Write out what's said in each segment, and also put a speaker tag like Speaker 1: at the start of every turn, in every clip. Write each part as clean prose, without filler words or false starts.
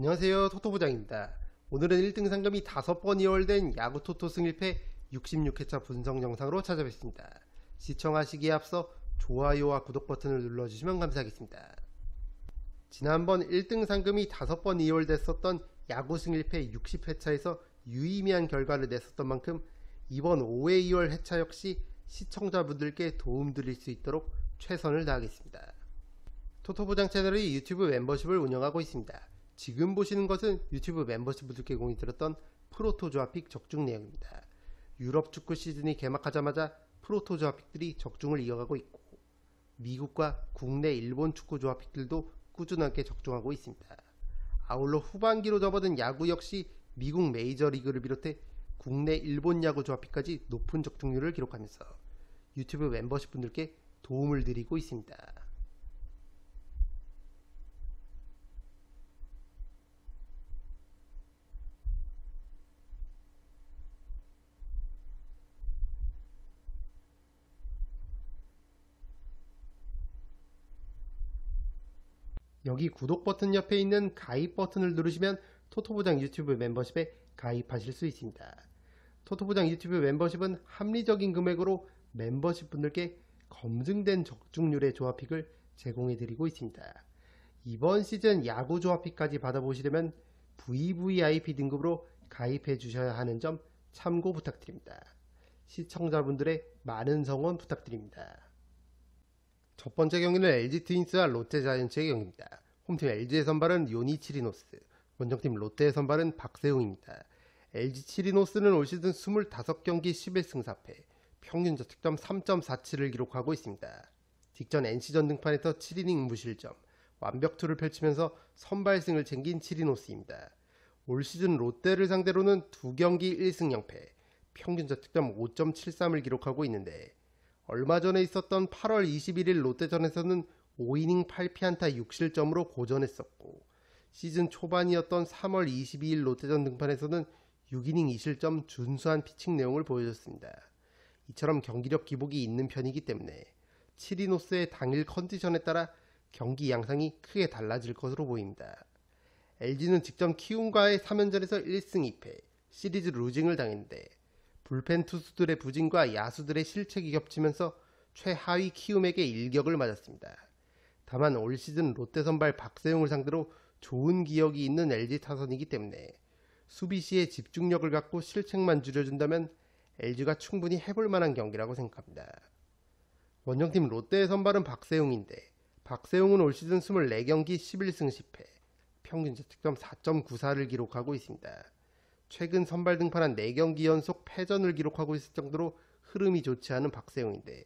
Speaker 1: 안녕하세요, 토토부장입니다. 오늘은 1등 상금이 5번 이월된 야구 토토 승일패 66회차 분석 영상으로 찾아뵙습니다. 시청하시기에 앞서 좋아요와 구독 버튼을 눌러주시면 감사하겠습니다. 지난번 1등 상금이 5번 이월됐었던 야구 승일패 60회차에서 유의미한 결과를 냈었던 만큼 이번 5회 2월 회차 역시 시청자분들께 도움드릴 수 있도록 최선을 다하겠습니다. 토토부장 채널의 유튜브 멤버십을 운영하고 있습니다. 지금 보시는 것은 유튜브 멤버십 분들께 공이 들었던 프로토 조합픽 적중 내용입니다. 유럽 축구 시즌이 개막하자마자 프로토 조합픽들이 적중을 이어가고 있고 미국과 국내 일본 축구 조합픽들도 꾸준하게 적중하고 있습니다. 아울러 후반기로 접어든 야구 역시 미국 메이저리그를 비롯해 국내 일본 야구 조합픽까지 높은 적중률을 기록하면서 유튜브 멤버십 분들께 도움을 드리고 있습니다. 여기 구독 버튼 옆에 있는 가입 버튼을 누르시면 토토부장 유튜브 멤버십에 가입하실 수 있습니다. 토토부장 유튜브 멤버십은 합리적인 금액으로 멤버십 분들께 검증된 적중률의 조합픽을 제공해 드리고 있습니다. 이번 시즌 야구 조합픽까지 받아보시려면 VVIP 등급으로 가입해 주셔야 하는 점 참고 부탁드립니다. 시청자분들의 많은 성원 부탁드립니다. 첫 번째 경기는 LG 트윈스와 롯데 자이언츠의 경기입니다. 홈팀 LG의 선발은 요니 치리노스, 원정팀 롯데의 선발은 박세웅입니다. LG 치리노스는 올 시즌 25경기 11승 4패, 평균 자책점 3.47을 기록하고 있습니다. 직전 NC전 등판에서 7이닝 무실점, 완벽투를 펼치면서 선발승을 챙긴 치리노스입니다. 올 시즌 롯데를 상대로는 2경기 1승 0패, 평균 자책점 5.73을 기록하고 있는데 얼마 전에 있었던 8월 21일 롯데전에서는 5이닝 8피안타 6실점으로 고전했었고 시즌 초반이었던 3월 22일 롯데전 등판에서는 6이닝 2실점 준수한 피칭 내용을 보여줬습니다. 이처럼 경기력 기복이 있는 편이기 때문에 치리노스의 당일 컨디션에 따라 경기 양상이 크게 달라질 것으로 보입니다. LG는 직전 키움과의 3연전에서 1승 2패, 시리즈 루징을 당했는데 불펜 투수들의 부진과 야수들의 실책이 겹치면서 최하위 키움에게 일격을 맞았습니다. 다만 올 시즌 롯데 선발 박세웅을 상대로 좋은 기억이 있는 LG 타선이기 때문에 수비 시에 집중력을 갖고 실책만 줄여준다면 LG가 충분히 해볼 만한 경기라고 생각합니다. 원정팀 롯데의 선발은 박세웅인데 박세웅은 올 시즌 24경기 11승 10패, 평균 자책점 4.94를 기록하고 있습니다. 최근 선발 등판한 4경기 연속 패전을 기록하고 있을 정도로 흐름이 좋지 않은 박세웅인데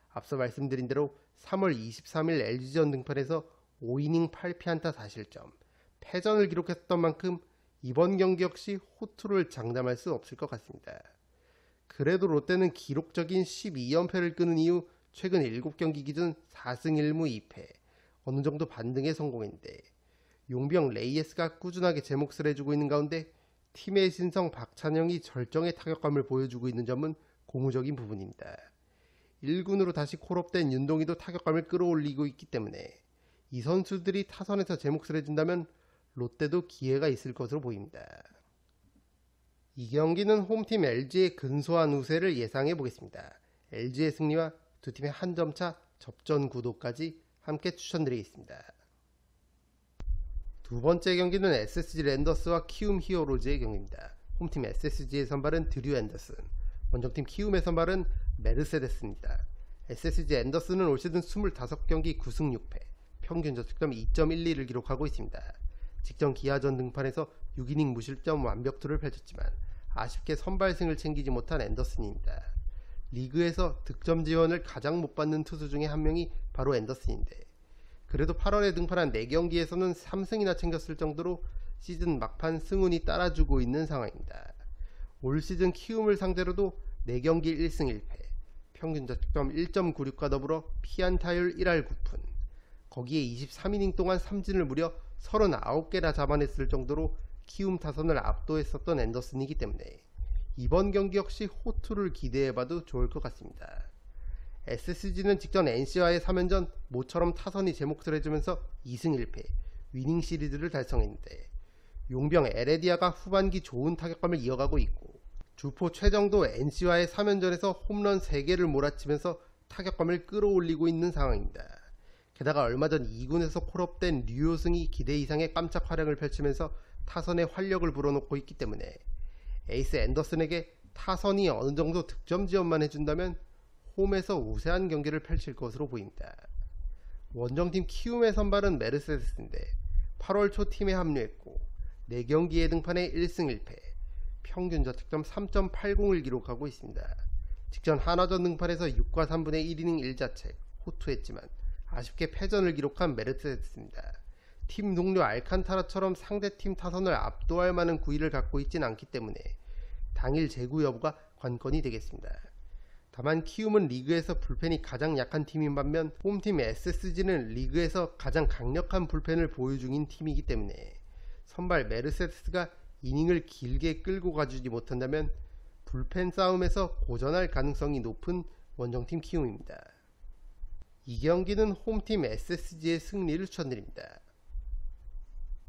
Speaker 1: 앞서 말씀드린 대로 3월 23일 LG전 등판에서 5이닝 8피안타 4실점, 패전을 기록했던 만큼 이번 경기 역시 호투를 장담할 수 없을 것 같습니다. 그래도 롯데는 기록적인 12연패를 끄는 이후 최근 7경기 기준 4승 1무 2패, 어느 정도 반등에 성공했는데 용병 레이에스가 꾸준하게 제 몫을 해주고 있는 가운데 팀의 신성 박찬영이 절정의 타격감을 보여주고 있는 점은 고무적인 부분입니다. 1군으로 다시 콜업된 윤동희도 타격감을 끌어올리고 있기 때문에 이 선수들이 타선에서 제 몫을 해준다면 롯데도 기회가 있을 것으로 보입니다. 이 경기는 홈팀 LG의 근소한 우세를 예상해 보겠습니다. LG의 승리와 두 팀의 한 점차 접전 구도까지 함께 추천드리겠습니다. 두 번째 경기는 SSG 랜더스와 키움 히어로즈의 경기입니다. 홈팀 SSG의 선발은 드류 앤더슨, 원정팀 키움의 선발은 메르세데스입니다. SSG 앤더슨은 올 시즌 25경기 9승 6패, 평균 자책점 2.12를 기록하고 있습니다. 직전 기아전 등판에서 6이닝 무실점 완벽투를 펼쳤지만 아쉽게 선발승을 챙기지 못한 앤더슨입니다. 리그에서 득점 지원을 가장 못 받는 투수 중에 한 명이 바로 앤더슨인데 그래도 8월에 등판한 4경기에서는 3승이나 챙겼을 정도로 시즌 막판 승운이 따라주고 있는 상황입니다. 올 시즌 키움을 상대로도 4경기 1승 1패, 평균 자책점 1.96과 더불어 피안타율 1할 9푼, 거기에 23이닝 동안 삼진을 무려 39개나 잡아냈을 정도로 키움 타선을 압도했었던 앤더슨이기 때문에 이번 경기 역시 호투를 기대해봐도 좋을 것 같습니다. SSG는 직전 NC와의 3연전 모처럼 타선이 제 몫을 해주면서 2승 1패 위닝 시리즈를 달성했는데 용병 에레디아가 후반기 좋은 타격감을 이어가고 있고, 주포 최정도 NC와의 3연전에서 홈런 3개를 몰아치면서 타격감을 끌어올리고 있는 상황입니다. 게다가 얼마 전 2군에서 콜업된 류효승이 기대 이상의 깜짝 활약을 펼치면서 타선에 활력을 불어넣고 있기 때문에 에이스 앤더슨에게 타선이 어느 정도 득점 지원만 해준다면 홈에서 우세한 경기를 펼칠 것으로 보입니다. 원정팀 키움의 선발은 메르세데스인데 8월 초 팀에 합류했고 4경기에 등판해 1승 1패, 평균 자책점 3.80을 기록하고 있습니다. 직전 한화전 등판에서 6과 3분의 1이닝 1자책, 호투했지만 아쉽게 패전을 기록한 메르세데스입니다. 팀 동료 알칸타라처럼 상대팀 타선을 압도할 만한 구위를 갖고 있진 않기 때문에 당일 제구 여부가 관건이 되겠습니다. 다만 키움은 리그에서 불펜이 가장 약한 팀인 반면 홈팀 SSG는 리그에서 가장 강력한 불펜을 보유 중인 팀이기 때문에 선발 메르세데스가 이닝을 길게 끌고 가주지 못한다면 불펜 싸움에서 고전할 가능성이 높은 원정팀 키움입니다. 이 경기는 홈팀 SSG의 승리를 추천드립니다.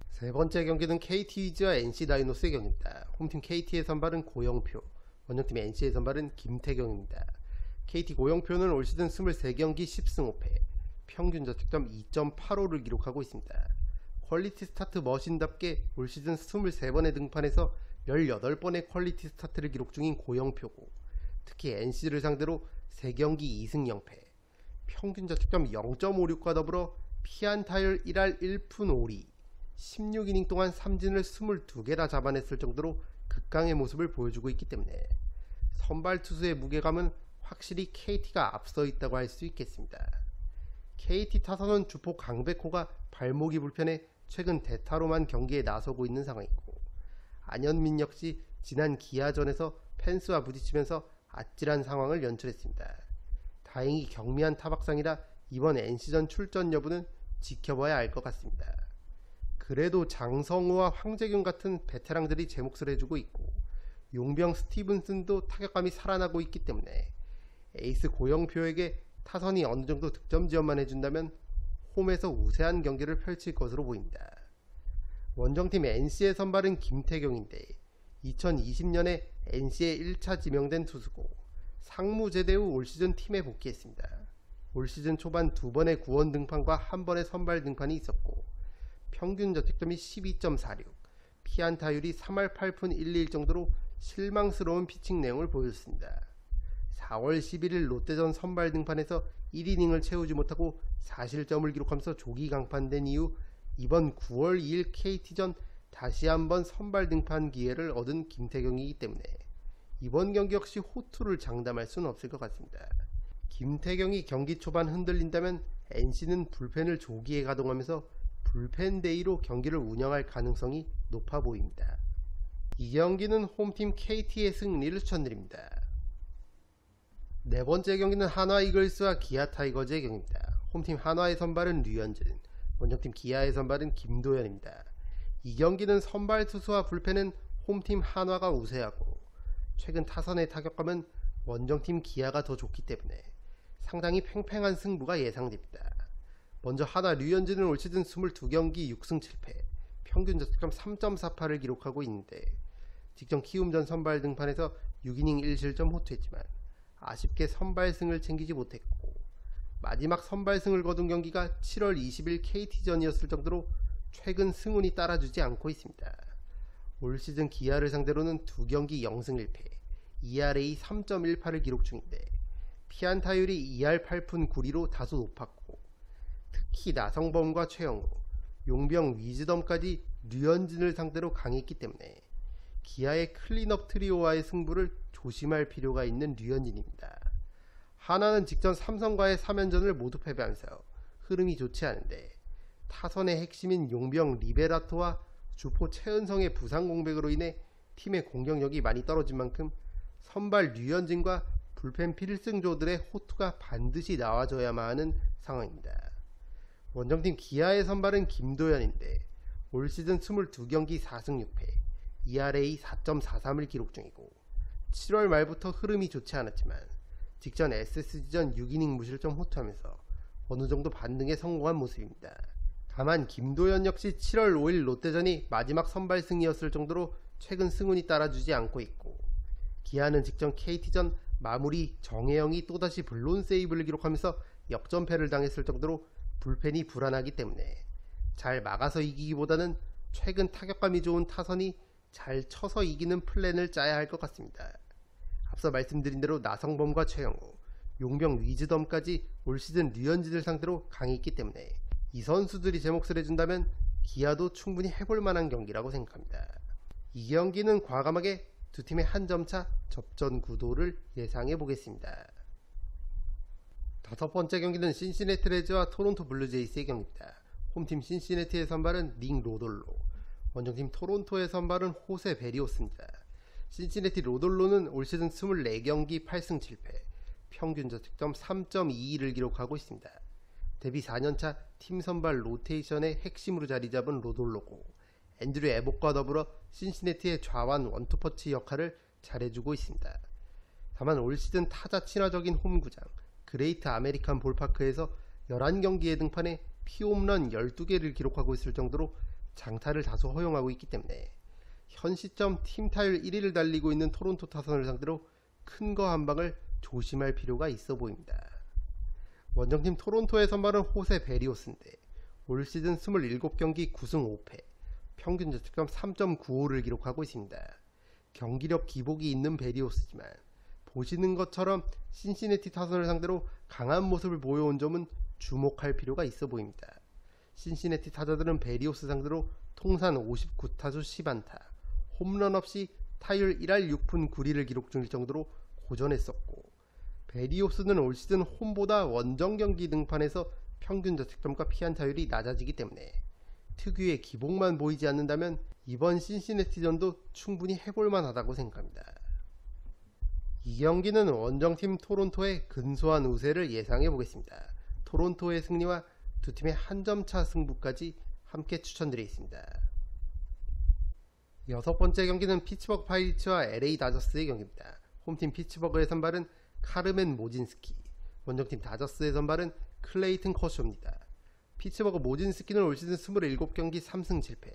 Speaker 1: 세 번째 경기는 KT 위즈와 NC 다이노스의 경기입니다. 홈팀 KT의 선발은 고영표, 원정팀 NC의 선발은 김태경입니다. KT 고영표는 올 시즌 23경기 10승 5패, 평균 자책점 2.85를 기록하고 있습니다. 퀄리티 스타트 머신답게 올 시즌 23번의 등판에서 18번의 퀄리티 스타트를 기록 중인 고영표고, 특히 NC를 상대로 3경기 2승 0패, 평균 자책점 0.56과 더불어 피안 타율 1할 1푼 5리, 16이닝 동안 삼진을 22개나 잡아냈을 정도로 극강의 모습을 보여주고 있기 때문에 선발 투수의 무게감은 확실히 KT가 앞서 있다고 할 수 있겠습니다. KT 타선은 주포 강백호가 발목이 불편해 최근 대타로만 경기에 나서고 있는 상황이고, 안현민 역시 지난 기아전에서 펜스와 부딪히면서 아찔한 상황을 연출했습니다. 다행히 경미한 타박상이라 이번 NC전 출전 여부는 지켜봐야 알 것 같습니다. 그래도 장성우와 황재균 같은 베테랑들이 제 몫을 해주고 있고, 용병 스티븐슨도 타격감이 살아나고 있기 때문에 에이스 고영표에게 타선이 어느 정도 득점 지원만 해준다면 홈에서 우세한 경기를 펼칠 것으로 보입니다. 원정팀 NC의 선발은 김태경인데 2020년에 NC에 1차 지명된 투수고 상무 제대 후 올 시즌 팀에 복귀했습니다. 올 시즌 초반 2번의 구원 등판과 1번의 선발 등판이 있었고 평균 자책점이 12.46, 피안타율이 3할 8푼 1리 정도로 실망스러운 피칭 내용을 보였습니다. 4월 11일 롯데전 선발 등판에서 1이닝을 채우지 못하고 4실점을 기록하면서 조기 강판된 이후 이번 9월 2일 KT전 다시 한번 선발 등판 기회를 얻은 김태경이기 때문에 이번 경기 역시 호투를 장담할 수는 없을 것 같습니다. 김태경이 경기 초반 흔들린다면 NC는 불펜을 조기에 가동하면서 불펜 데이로 경기를 운영할 가능성이 높아 보입니다. 이 경기는 홈팀 KT의 승리를 추천드립니다. 네 번째 경기는 한화 이글스와 기아 타이거즈의 경기입니다. 홈팀 한화의 선발은 류현진, 원정팀 기아의 선발은 김도현입니다. 이 경기는 선발 투수와 불펜은 홈팀 한화가 우세하고 최근 타선의 타격감은 원정팀 기아가 더 좋기 때문에 상당히 팽팽한 승부가 예상됩니다. 먼저 한화 류현진은 올 시즌 22경기 6승 7패, 평균 자책점 3.48을 기록하고 있는데 직전 키움전 선발 등판에서 6이닝 1실점 호투했지만 아쉽게 선발승을 챙기지 못했고 마지막 선발승을 거둔 경기가 7월 20일 KT전이었을 정도로 최근 승운이 따라주지 않고 있습니다. 올 시즌 기아를 상대로는 2경기 0승 1패, ERA 3.18을 기록 중인데 피안타율이 2할 8푼 9리로 다소 높았고 특히 나성범과 최영우, 용병 위즈덤까지 류현진을 상대로 강했기 때문에 기아의 클린업 트리오와의 승부를 조심할 필요가 있는 류현진입니다. 하나는 직전 삼성과의 3연전을 모두 패배하면서 흐름이 좋지 않은데 타선의 핵심인 용병 리베라토와 주포 최은성의 부상 공백으로 인해 팀의 공격력이 많이 떨어진 만큼 선발 류현진과 불펜 필승조들의 호투가 반드시 나와줘야만 하는 상황입니다. 원정팀 기아의 선발은 김도현인데 올 시즌 22경기 4승 6패, ERA 4.43을 기록 중이고 7월 말부터 흐름이 좋지 않았지만 직전 SSG전 6이닝 무실점 호투하면서 어느정도 반등에 성공한 모습입니다. 다만 김도현 역시 7월 5일 롯데전이 마지막 선발 승이었을 정도로 최근 승운이 따라주지 않고 있고, 기아는 직전 KT전 마무리 정혜영이 또다시 블론 세이브를 기록하면서 역전패를 당했을 정도로 불펜이 불안하기 때문에 잘 막아서 이기기보다는 최근 타격감이 좋은 타선이 잘 쳐서 이기는 플랜을 짜야 할 것 같습니다. 앞서 말씀드린 대로 나성범과 최영우, 용병 위즈덤까지 올 시즌 류현진을 상대로 강했기 때문에 이 선수들이 제 몫을 해준다면 기아도 충분히 해볼 만한 경기라고 생각합니다. 이 경기는 과감하게 두 팀의 한 점차 접전 구도를 예상해 보겠습니다. 다섯 번째 경기는 신시내티 레즈와 토론토 블루제이스의 경기입니다. 홈팀 신시내티의 선발은 닉 로돌로, 원정팀 토론토의 선발은 호세 베리오스입니다. 신시내티 로돌로는 올 시즌 24경기 8승 7패, 평균 자책점 3.22를 기록하고 있습니다. 데뷔 4년차 팀 선발 로테이션의 핵심으로 자리 잡은 로돌로고, 앤드류 에봇과 더불어 신시내티의 좌완 원투퍼치 역할을 잘해주고 있습니다. 다만 올 시즌 타자 친화적인 홈구장 그레이트 아메리칸 볼파크에서 11경기에 등판해 피홈런 12개를 기록하고 있을 정도로 장타를 다소 허용하고 있기 때문에 현 시점 팀 타율 1위를 달리고 있는 토론토 타선을 상대로 큰 거 한 방을 조심할 필요가 있어 보입니다. 원정팀 토론토의 선발은 호세 베리오스인데 올 시즌 27경기 9승 5패, 평균 자책점 3.95를 기록하고 있습니다. 경기력 기복이 있는 베리오스지만 보시는 것처럼 신시내티 타선을 상대로 강한 모습을 보여온 점은 주목할 필요가 있어 보입니다. 신시내티 타자들은 베리오스 상대로 통산 59타수 10안타, 홈런 없이 타율 1할 6푼 9리를 기록 중일 정도로 고전했었고, 베리오스는 올 시즌 홈보다 원정 경기 등판에서 평균 자책점과 피안타율이 낮아지기 때문에 특유의 기복만 보이지 않는다면 이번 신시내티전도 충분히 해볼만 하다고 생각합니다. 이 경기는 원정팀 토론토의 근소한 우세를 예상해 보겠습니다. 토론토의 승리와 두 팀의 한 점차 승부까지 함께 추천드리겠습니다. 여섯 번째 경기는 피츠버그 파이리츠와 LA 다저스의 경기입니다. 홈팀 피츠버그의 선발은 카르멘 모진스키, 원정팀 다저스의 선발은 클레이튼 커쇼입니다. 피츠버그 모진스키는 올 시즌 27경기 3승 7패,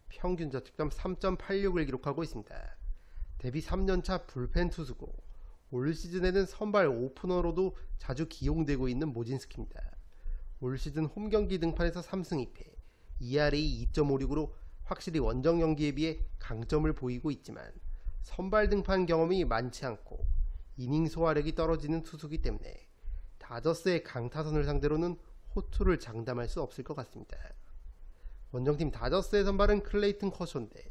Speaker 1: 평균 자책점 3.86을 기록하고 있습니다. 데뷔 3년차 불펜 투수고 올 시즌에는 선발 오프너로도 자주 기용되고 있는 모진스키입니다. 올 시즌 홈경기 등판에서 3승 2패, ERA 2.56으로 확실히 원정 경기에 비해 강점을 보이고 있지만 선발 등판 경험이 많지 않고 이닝 소화력이 떨어지는 투수기 때문에 다저스의 강타선을 상대로는 호투를 장담할 수 없을 것 같습니다. 원정팀 다저스의 선발은 클레이튼 커쇼인데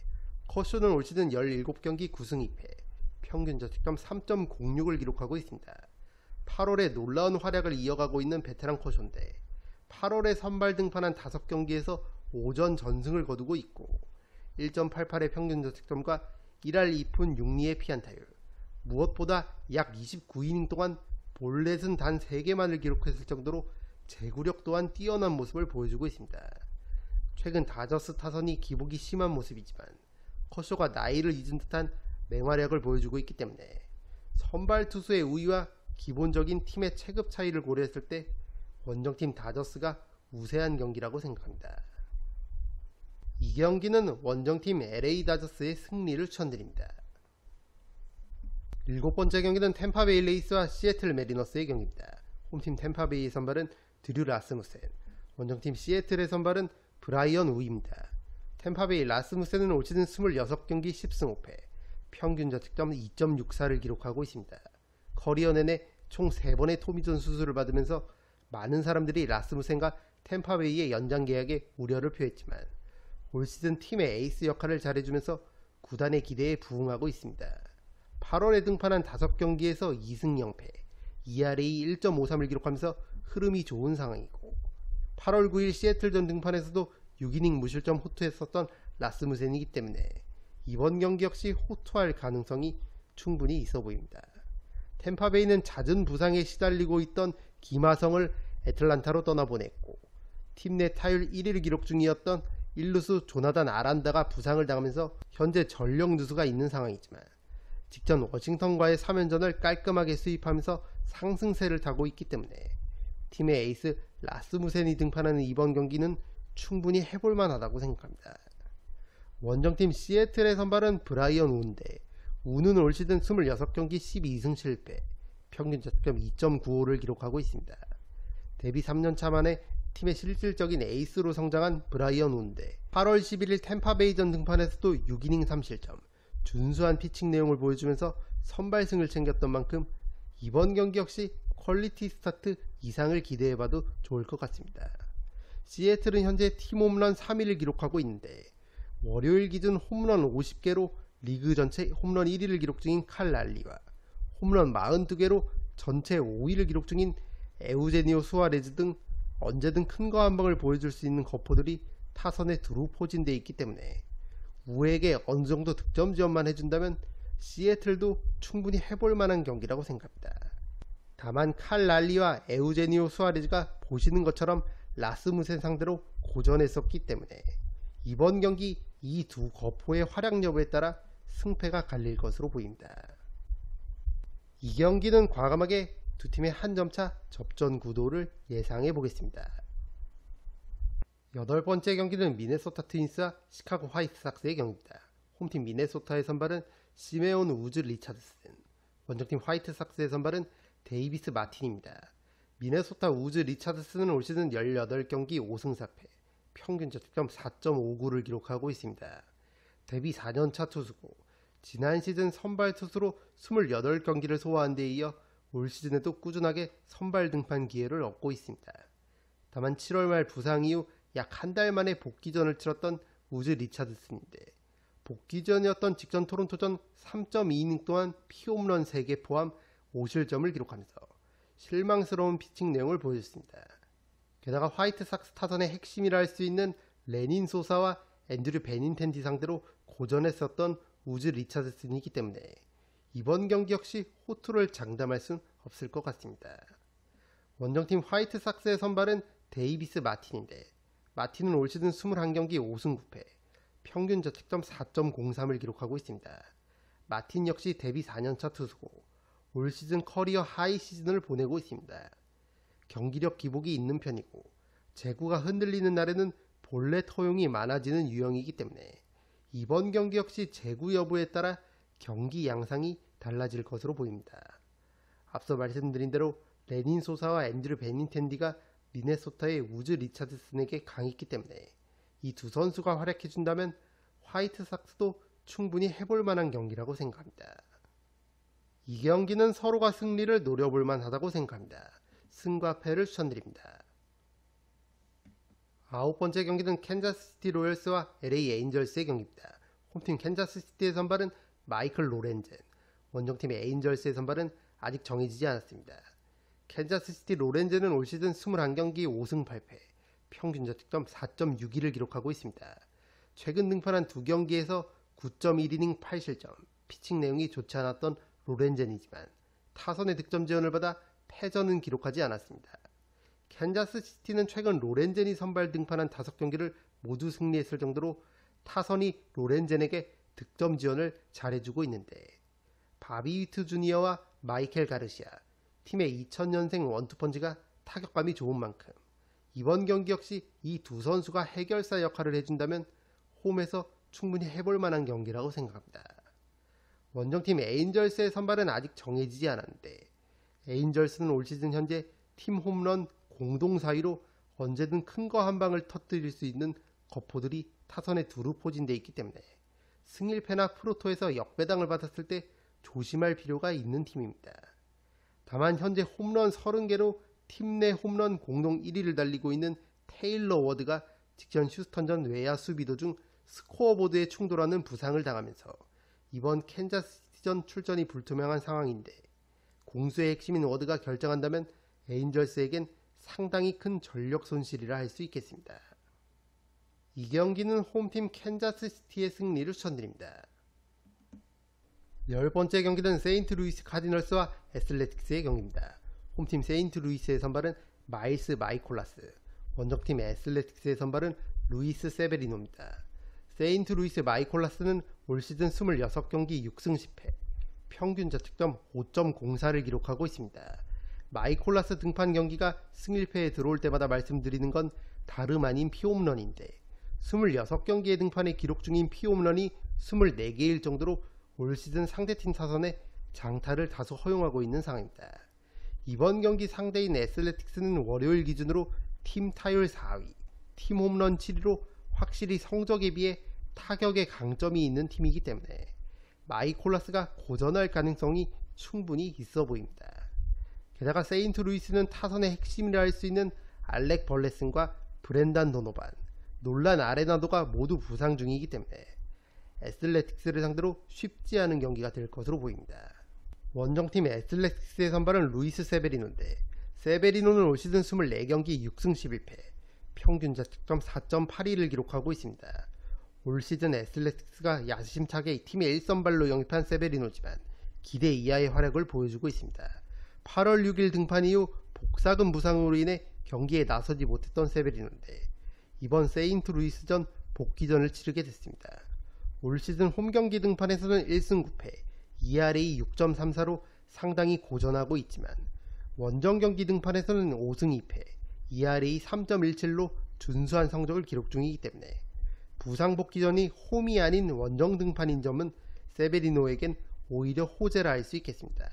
Speaker 1: 커쇼는 올 시즌 17경기 9승 2패, 평균 자책점 3.06을 기록하고 있습니다. 8월에 놀라운 활약을 이어가고 있는 베테랑 커쇼인데 8월에 선발 등판한 5경기에서 5전 전승을 거두고 있고 1.88의 평균 자책점과 1할 2푼 6리의 피안타율, 무엇보다 약 29이닝 동안 볼넷은 단 3개만을 기록했을 정도로 제구력 또한 뛰어난 모습을 보여주고 있습니다. 최근 다저스 타선이 기복이 심한 모습이지만 커쇼가 나이를 잊은 듯한 맹활약을 보여주고 있기 때문에 선발 투수의 우위와 기본적인 팀의 체급 차이를 고려했을 때 원정팀 다저스가 우세한 경기라고 생각합니다. 이 경기는 원정팀 LA 다저스의 승리를 추천드립니다. 일곱 번째 경기는 템파베이 레이스와 시애틀 메리너스의 경기입니다. 홈팀 템파베이의 선발은 드류 라스무센, 원정팀 시애틀의 선발은 브라이언 우입니다. 템파베이 라스무센은 올 시즌 26경기 10승 5패, 평균 자책점 2.64를 기록하고 있습니다. 커리어 내내 총 3번의 토미존 수술을 받으면서 많은 사람들이 라스무센과 템파베이의 연장 계약에 우려를 표했지만 올 시즌 팀의 에이스 역할을 잘해주면서 구단의 기대에 부응하고 있습니다. 8월에 등판한 5경기에서 2승 0패, ERA 1.53을 기록하면서 흐름이 좋은 상황이고 8월 9일 시애틀전 등판에서도 6이닝 무실점 호투했었던 라스무센이기 때문에 이번 경기 역시 호투할 가능성이 충분히 있어 보입니다. 템파베이는 잦은 부상에 시달리고 있던 김하성을 애틀란타로 떠나보냈고 팀 내 타율 1위를 기록 중이었던 1루수 조나단 아란다가 부상을 당하면서 현재 전력 누수가 있는 상황이지만 직전 워싱턴과의 3연전을 깔끔하게 수입하면서 상승세를 타고 있기 때문에 팀의 에이스 라스무센이 등판하는 이번 경기는 충분히 해볼만 하다고 생각합니다. 원정팀 시애틀의 선발은 브라이언 우인데 우는 올 시즌 26경기 12승 실패, 평균 자책점 2.95를 기록하고 있습니다. 데뷔 3년차 만에 팀의 실질적인 에이스로 성장한 브라이언 우인데 8월 11일 템파베이전 등판에서도 6이닝 3실점, 준수한 피칭 내용을 보여주면서 선발승을 챙겼던 만큼 이번 경기 역시 퀄리티 스타트 이상을 기대해봐도 좋을 것 같습니다. 시애틀은 현재 팀 홈런 3위를 기록하고 있는데 월요일 기준 홈런 50개로 리그 전체 홈런 1위를 기록 중인 칼 랄리와 홈런 42개로 전체 5위를 기록 중인 에우제니오 수아레즈 등 언제든 큰 거 한 방을 보여줄 수 있는 거포들이 타선에 두루 포진되어 있기 때문에 우에게 어느 정도 득점 지원만 해준다면 시애틀도 충분히 해볼 만한 경기라고 생각합니다. 다만 칼 랄리와 에우제니오 수아레즈가 보시는 것처럼 라스무센 상대로 고전했었기 때문에 이번 경기 이 두 거포의 활약 여부에 따라 승패가 갈릴 것으로 보입니다. 이 경기는 과감하게 두 팀의 한 점차 접전 구도를 예상해 보겠습니다. 8번째 경기는 미네소타 트윈스와 시카고 화이트삭스의 경기입니다. 홈팀 미네소타의 선발은 시메온 우즈 리차드슨, 원정팀 화이트삭스의 선발은 데이비스 마틴입니다. 미네소타 우즈 리차드슨은 올 시즌 18경기 5승 4패, 평균 자책점 4.59를 기록하고 있습니다. 데뷔 4년차 투수고 지난 시즌 선발 투수로 28경기를 소화한 데 이어 올 시즌에도 꾸준하게 선발 등판 기회를 얻고 있습니다. 다만 7월 말 부상 이후 약 한 달 만에 복귀전을 치렀던 우즈 리차드슨인데 복귀전이었던 직전 토론토전 3.2이닝 동안 피홈런 3개 포함 5실점을 기록하면서 실망스러운 피칭 내용을 보여줬습니다. 게다가 화이트삭스 타선의 핵심이라 할 수 있는 레닌 소사와 앤드류 베닌텐디 상대로 고전했었던 우즈 리차드슨이기 때문에 이번 경기 역시 호투를 장담할 순 없을 것 같습니다. 원정팀 화이트삭스의 선발은 데이비스 마틴인데 마틴은 올 시즌 21경기 5승 9패, 평균 자책점 4.03을 기록하고 있습니다. 마틴 역시 데뷔 4년차 투수고 올 시즌 커리어 하이 시즌을 보내고 있습니다. 경기력 기복이 있는 편이고 제구가 흔들리는 날에는 볼넷 허용이 많아지는 유형이기 때문에 이번 경기 역시 제구 여부에 따라 경기 양상이 달라질 것으로 보입니다. 앞서 말씀드린 대로 레닌 소사와 앤드류 베닌텐디가 미네소타의 우즈 리차드슨에게 강했기 때문에 이 두 선수가 활약해준다면 화이트삭스도 충분히 해볼 만한 경기라고 생각합니다. 이 경기는 서로가 승리를 노려볼 만하다고 생각합니다. 승과 패를 추천드립니다. 9번째 경기는 캔자스시티 로열스와 LA 에인절스의 경기입니다. 홈팀 캔자스시티의 선발은 마이클 로렌젠, 원정팀 에인절스의 선발은 아직 정해지지 않았습니다. 캔자스시티 로렌젠은 올 시즌 21경기 5승 8패, 평균 자책점 4.62를 기록하고 있습니다. 최근 등판한 두 경기에서 9.1이닝 8실점, 피칭 내용이 좋지 않았던 로렌젠이지만 타선의 득점 지원을 받아 패전은 기록하지 않았습니다. 캔자스시티는 최근 로렌젠이 선발 등판한 5경기를 모두 승리했을 정도로 타선이 로렌젠에게 득점 지원을 잘해주고 있는데 바비 위트 주니어와 마이켈 가르시아, 팀의 2000년생 원투펀치가 타격감이 좋은 만큼 이번 경기 역시 이 두 선수가 해결사 역할을 해준다면 홈에서 충분히 해볼 만한 경기라고 생각합니다. 원정팀 에인절스의 선발은 아직 정해지지 않았는데 에인절스는 올 시즌 현재 팀 홈런 공동 4위로 언제든 큰 거 한 방을 터뜨릴 수 있는 거포들이 타선에 두루 포진되어 있기 때문에 승일패나 프로토에서 역배당을 받았을 때 조심할 필요가 있는 팀입니다. 다만 현재 홈런 30개로 팀 내 홈런 공동 1위를 달리고 있는 테일러 워드가 직전 휴스턴전 외야 수비도 중 스코어보드에 충돌하는 부상을 당하면서 이번 캔자스시티전 출전이 불투명한 상황인데 공수의 핵심인 워드가 결정한다면 에인절스에겐 상당히 큰 전력 손실이라 할 수 있겠습니다. 이 경기는 홈팀 캔자스시티의 승리를 추천드립니다. 10번째 경기는 세인트루이스 카디널스와 애슬레틱스의 경기입니다. 홈팀 세인트루이스의 선발은 마일스 마이콜라스, 원정팀 애슬레틱스의 선발은 루이스 세베리노입니다. 세인트루이스 마이콜라스는 올 시즌 26경기 6승 10패, 평균 자책점 5.04를 기록하고 있습니다. 마이콜라스 등판 경기가 승일패에 들어올 때마다 말씀드리는 건 다름 아닌 피홈런인데 26경기에 등판해 기록 중인 피홈런이 24개일 정도로 올 시즌 상대팀 타선에 장타를 다소 허용하고 있는 상황입니다. 이번 경기 상대인 애슬레틱스는 월요일 기준으로 팀 타율 4위, 팀 홈런 7위로 확실히 성적에 비해 타격에 강점이 있는 팀이기 때문에 마이콜라스가 고전할 가능성이 충분히 있어 보입니다. 게다가 세인트루이스는 타선의 핵심이라 할 수 있는 알렉 벌레슨과 브렌단 도노반, 놀란 아레나도가 모두 부상 중이기 때문에 애슬레틱스를 상대로 쉽지 않은 경기가 될 것으로 보입니다. 원정팀 애슬레틱스의 선발은 루이스 세베리노인데 세베리노는 올 시즌 24경기 6승 11패, 평균 자책점 4.82를 기록하고 있습니다. 올 시즌 애슬레틱스가 야심차게 팀의 1선발로 영입한 세베리노지만 기대 이하의 활약을 보여주고 있습니다. 8월 6일 등판 이후 복사근 부상으로 인해 경기에 나서지 못했던 세베리노인데 이번 세인트루이스전 복귀전을 치르게 됐습니다. 올 시즌 홈경기 등판에서는 1승 9패, ERA 6.34로 상당히 고전하고 있지만 원정경기 등판에서는 5승 2패, ERA 3.17로 준수한 성적을 기록 중이기 때문에 부상 복귀전이 홈이 아닌 원정 등판인 점은 세베리노에겐 오히려 호재라 할 수 있겠습니다.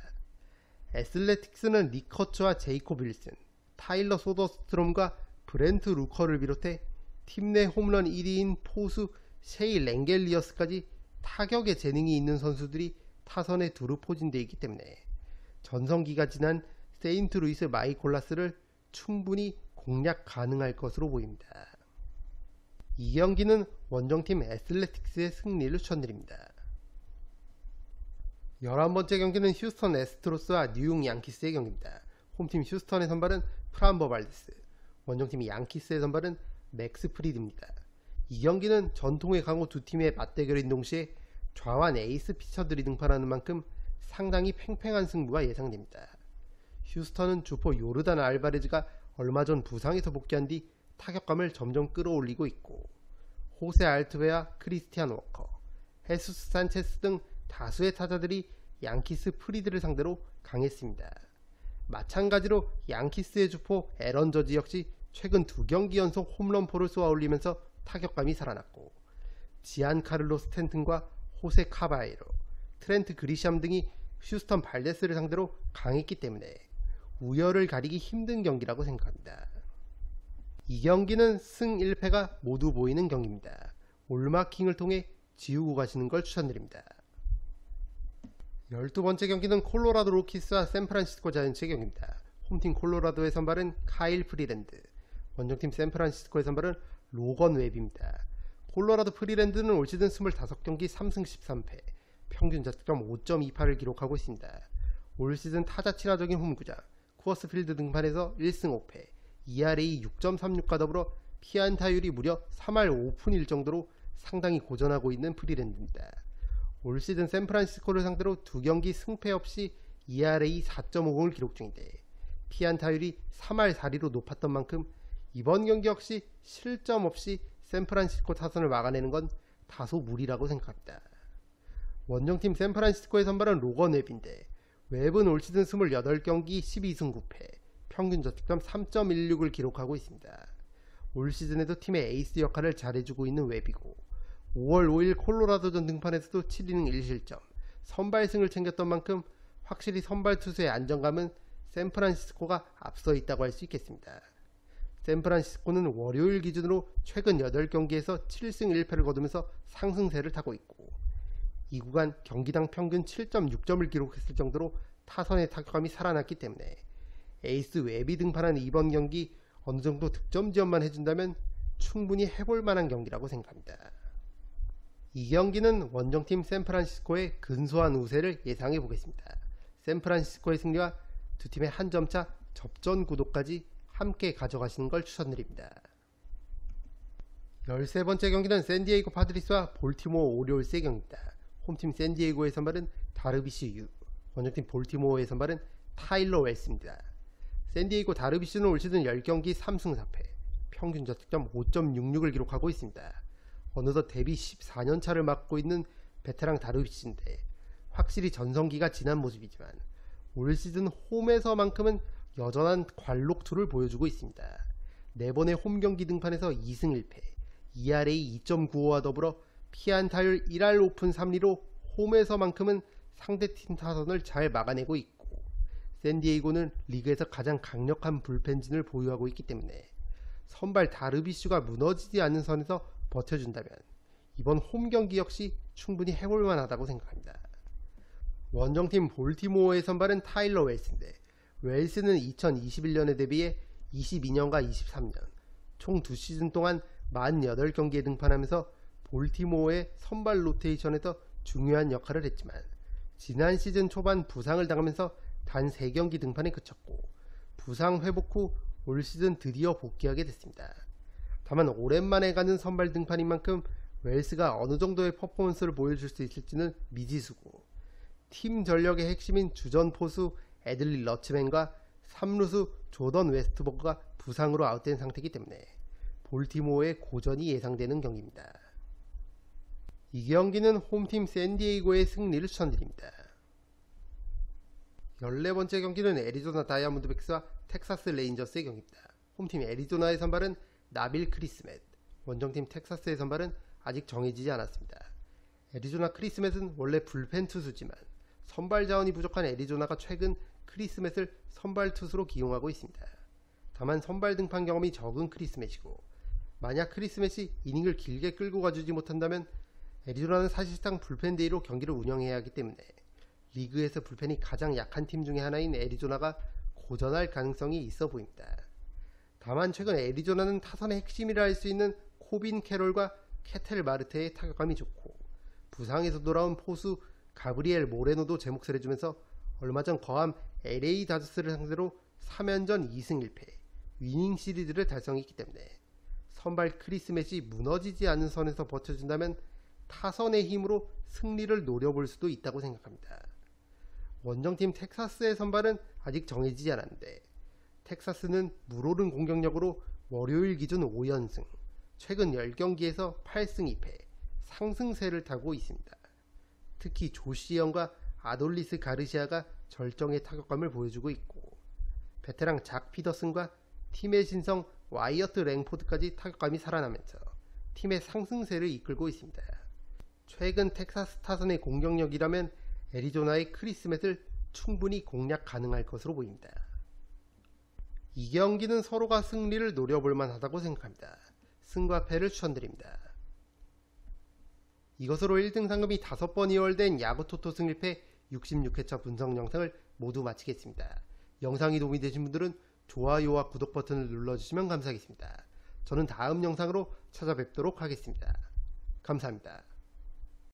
Speaker 1: 애슬레틱스는 리커츠와 제이콥 윌슨, 타일러 소더스트롬과 브렌트 루커를 비롯해 팀 내 홈런 1위인 포수 셰이 랭겔리어스까지 타격에 재능이 있는 선수들이 타선에 두루 포진되어 있기 때문에 전성기가 지난 세인트루이스 마이콜라스를 충분히 공략 가능할 것으로 보입니다. 이 경기는 원정팀 애슬레틱스의 승리를 추천드립니다. 11번째 경기는 휴스턴 애스트로스와 뉴욕 양키스의 경기입니다. 홈팀 휴스턴의 선발은 프람버 발데스, 원정팀 양키스의 선발은 맥스 프리드입니다. 이 경기는 전통의 강호 두 팀의 맞대결인 동시에 좌완 에이스 피처들이 등판하는 만큼 상당히 팽팽한 승부가 예상됩니다. 휴스턴은 주포 요르단 알바레즈가 얼마 전 부상에서 복귀한 뒤 타격감을 점점 끌어올리고 있고 호세 알트웨와 크리스티안 워커, 헤수스 산체스 등 다수의 타자들이 양키스 프리드를 상대로 강했습니다. 마찬가지로 양키스의 주포 에런 저지 역시 최근 2경기 연속 홈런포를 쏘아 올리면서 타격감이 살아났고 지안 카를로 스탠튼과 호세 카바에로, 트렌트 그리샴 등이 휴스턴 발데스를 상대로 강했기 때문에 우열을 가리기 힘든 경기라고 생각합니다. 이 경기는 승 1패가 모두 보이는 경기입니다. 올마킹을 통해 지우고 가시는 걸 추천드립니다. 12번째 경기는 콜로라도 로키스와 샌프란시스코 자이언츠의 경기입니다. 홈팀 콜로라도의 선발은 카일 프리랜드, 원정팀 샌프란시스코의 선발은 로건 웹입니다. 콜로라도 프리랜드는 올 시즌 25경기 3승 13패, 평균 자책점 5.28을 기록하고 있습니다. 올 시즌 타자 친화적인 홈구장 쿠어스 필드 등판에서 1승 5패, ERA 6.36과 더불어 피안타율이 무려 3할 5푼1 정도로 상당히 고전하고 있는 프리랜드입니다. 올 시즌 샌프란시스코를 상대로 2경기 승패 없이 ERA 4.50을 기록 중인데 피안타율이 3할 4리로 높았던 만큼 이번 경기 역시 실점 없이 샌프란시스코 타선을 막아내는 건 다소 무리라고 생각합니다. 원정팀 샌프란시스코의 선발은 로건 웹인데 웹은 올 시즌 28경기 12승 9패, 평균 자책점 3.16을 기록하고 있습니다. 올 시즌에도 팀의 에이스 역할을 잘해주고 있는 웹이고 5월 5일 콜로라도전 등판에서도 7이닝 1실점, 선발승을 챙겼던 만큼 확실히 선발 투수의 안정감은 샌프란시스코가 앞서 있다고 할 수 있겠습니다. 샌프란시스코는 월요일 기준으로 최근 8경기에서 7승 1패를 거두면서 상승세를 타고 있고 이 구간 경기당 평균 7.6점을 기록했을 정도로 타선의 타격감이 살아났기 때문에 에이스 웹이 등판한 이번 경기 어느정도 득점 지원만 해준다면 충분히 해볼 만한 경기라고 생각합니다. 이 경기는 원정팀 샌프란시스코의 근소한 우세를 예상해 보겠습니다. 샌프란시스코의 승리와 두 팀의 한 점차 접전 구도까지 함께 가져가시는 걸 추천드립니다. 13번째 경기는 샌디에이고 파드리스와 볼티모어 오리올스의 경기입니다. 홈팀 샌디에이고의 선발은 다르비쉬 유, 원정팀 볼티모어의 선발은 타일러 웰스입니다. 샌디에이고 다르비쉬는 올 시즌 10경기 3승 4패, 평균 자책점 5.66을 기록하고 있습니다. 어느덧 데뷔 14년 차를 맡고 있는 베테랑 다르비쉬인데 확실히 전성기가 지난 모습이지만 올 시즌 홈에서만큼은 여전한 관록투를 보여주고 있습니다. 4번의 홈경기 등판에서 2승 1패, ERA 2.95와 더불어 피안타율 1할 오픈 3리로 홈에서만큼은 상대팀 타선을 잘 막아내고 있고, 샌디에이고는 리그에서 가장 강력한 불펜진을 보유하고 있기 때문에 선발 다르비슈가 무너지지 않는 선에서 버텨준다면 이번 홈경기 역시 충분히 해볼만 하다고 생각합니다. 원정팀 볼티모어의 선발은 타일러 웰스인데, 웰스는 2021년에 대비해 22년과 23년 총 2시즌 동안 48경기에 등판하면서 볼티모어의 선발 로테이션에서 중요한 역할을 했지만, 지난 시즌 초반 부상을 당하면서 단 3경기 등판에 그쳤고, 부상 회복 후 올 시즌 드디어 복귀하게 됐습니다. 다만 오랜만에 가는 선발 등판인 만큼 웰스가 어느 정도의 퍼포먼스를 보여줄 수 있을지는 미지수고, 팀 전력의 핵심인 주전 포수 애들리 러츠맨과 3루수 조던 웨스트버그가 부상으로 아웃된 상태이기 때문에 볼티모어의 고전이 예상되는 경기입니다. 이 경기는 홈팀 샌디에이고의 승리를 추천드립니다. 14번째 경기는 애리조나 다이아몬드백스와 텍사스 레인저스의 경기입니다. 홈팀 애리조나의 선발은 나빌 크리스맷, 원정팀 텍사스의 선발은 아직 정해지지 않았습니다. 애리조나 크리스맷은 원래 불펜 투수지만 선발 자원이 부족한 애리조나가 최근 크리스맷을 선발 투수로 기용하고 있습니다. 다만 선발 등판 경험이 적은 크리스맷이고, 만약 크리스맷이 이닝을 길게 끌고 가주지 못한다면 애리조나는 사실상 불펜 데이로 경기를 운영해야 하기 때문에 리그에서 불펜이 가장 약한 팀 중에 하나인 애리조나가 고전할 가능성이 있어 보입니다. 다만 최근 애리조나는 타선의 핵심이라 할 수 있는 코빈 캐롤과 케텔 마르테의 타격감이 좋고, 부상에서 돌아온 포수 가브리엘 모레노도 제 몫을 해주면서 얼마 전 거함 LA 다저스를 상대로 3연전 2승 1패 위닝 시리즈를 달성했기 때문에 선발 크리스맷이 무너지지 않는 선에서 버텨준다면 타선의 힘으로 승리를 노려볼 수도 있다고 생각합니다. 원정팀 텍사스의 선발은 아직 정해지지 않았는데, 텍사스는 물오른 공격력으로 월요일 기준 5연승, 최근 10경기에서 8승 2패, 상승세를 타고 있습니다. 특히 조시영과 아돌리스 가르시아가 절정의 타격감을 보여주고 있고, 베테랑 작 피더슨과 팀의 신성 와이어트 랭포드까지 타격감이 살아나면서 팀의 상승세를 이끌고 있습니다. 최근 텍사스 타선의 공격력이라면 애리조나의 크리스맷을 충분히 공략 가능할 것으로 보입니다. 이 경기는 서로가 승리를 노려볼 만하다고 생각합니다. 승과 패를 추천드립니다. 이것으로 1등 상금이 5번 이월된 야구토토 승일패 66회차 분석 영상을 모두 마치겠습니다. 영상이 도움이 되신 분들은 좋아요와 구독 버튼을 눌러주시면 감사하겠습니다. 저는 다음 영상으로 찾아뵙도록 하겠습니다. 감사합니다.